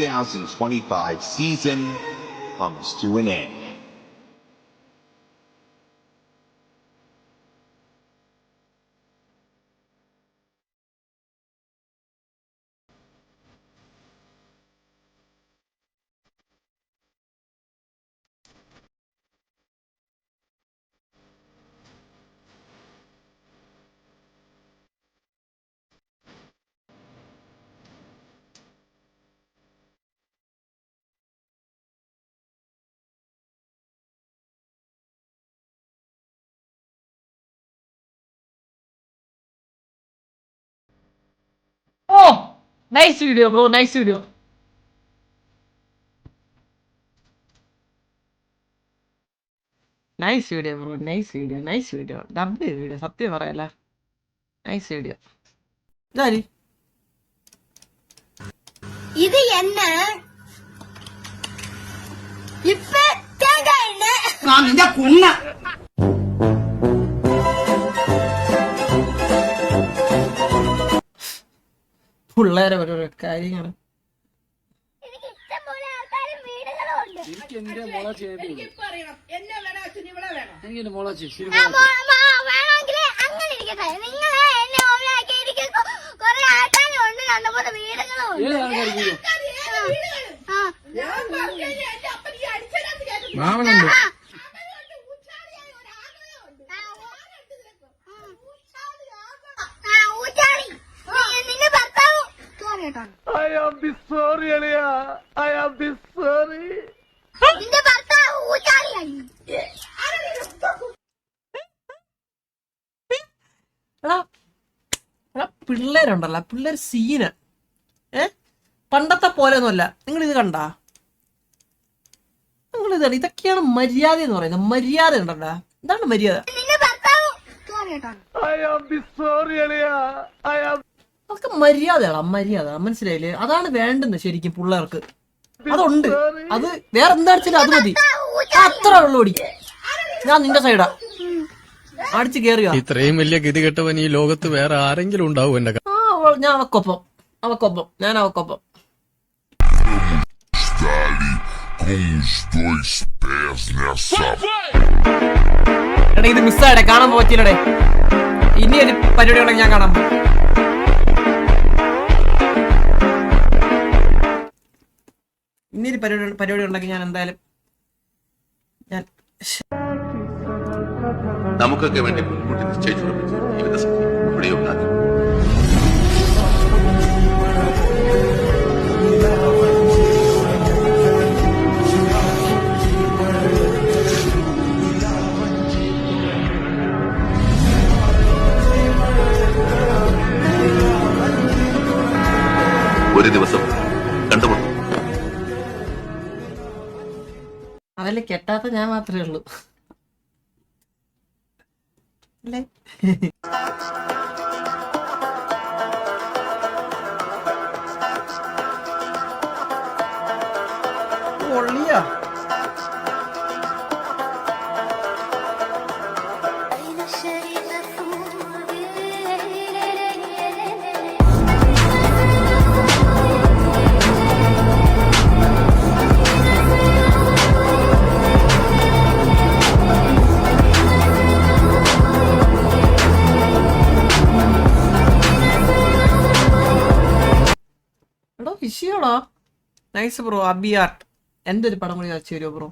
2025 season comes to an end. Oh, nice video, bro. Nice video. Nice video, bro. Nice video. Nice video. Double video. സത്യം പറയല്ല. Nice video. ഇതാരി? ഇത് என்ன ഇപ്പ തേങ്ങ എണ്ണ நான் நிஜா கொன்ன പിള്ളേരെ ഓരോരോ കാര്യങ്ങള്. എനിക്ക് ഇഷ്ടം പോലെ ആൾക്കാരും വീടുകളുണ്ട് എനിക്ക് എന്റെ മുള ചെയ്യേണ്ടി എനിക്ക് എന്റെ മുള ചെയ്യും വേണമെങ്കിൽ അങ്ങനെ ഇരിക്കട്ടെ നിങ്ങളെ എന്നെ ഓവറാക്കി എനിക്ക് കുറെ ആൾക്കാരും ഉണ്ട് കണ്ടപോലെ വീടുകളും ഉണ്ട് ഏത് ആൾക്കാർ വീഴും മാമനുണ്ട്. നിന്റെ ഭർത്താവ് നിന്റെ ഭർത്താവ് ഊച്ചാളിയാണ് എടാ എടാ പിള്ളേരുണ്ടല്ലോ, പിള്ളേർ സീന. പണ്ടത്തെ പോലെ ഒന്നുമല്ല. നിങ്ങൾ ഇത് കണ്ടാ? നിങ്ങൾ ഇതാണ്, ഇതൊക്കെയാണ് മര്യാദ എന്ന് പറയുന്നത്. മര്യാദ ഉണ്ടല്ലോ, ഇതാണ് മര്യാദ. നിന്റെ ഭർത്താവ് അതൊക്കെ മര്യാദയാണ്, മര്യാദ. മനസ്സിലായില്ലേ? അതാണ് വേണ്ടുന്നത് ശരിക്കും പിള്ളേർക്ക്. അതുണ്ട്, അത് വേറെ എന്താ വെച്ചാലും അത് മതി. അത്ര വെള്ളോടി. ഞാൻ നിന്റെ സൈഡാ അടിച്ചു കേറിയോ? ഇത്രയും വലിയ ഗതികെട്ടവൻ ഈ ലോകത്ത് വേറെ ആരെങ്കിലും ഉണ്ടാവും എന്റെ ഞാൻ ഞാൻ അവക്കൊപ്പം. എടാ ഇത് മിസ്സായടേ, കാണാൻ പറ്റില്ലടേ. ഇനി ഒരു പരിപാടി ഉണ്ടെങ്കിൽ ഞാൻ കാണാൻ പോകും. ഇനി ഒരു പരിപാടി ഉണ്ടെങ്കിൽ ഞാൻ എന്തായാലും നമുക്കൊക്കെ വേണ്ടി മുൻകൂട്ടി നിശ്ചയിച്ചുറപ്പിച്ച ജീവിത സത്യം ഇവിടെയോ കാത്തു. ഒരു ദിവസം കണ്ടുമുട്ടും. അതല്ലേ കെട്ടാത്ത ഞാൻ മാത്രമേ ഉള്ളൂ അല്ലേ? പൊള്ളിയാ. എടോ വിഷയമാണോ? Nice bro. അബി ആർട്ട്. എൻ്റെ ഒരു പടം കൂടി വരച്ചു തരുമോ ബ്രോ?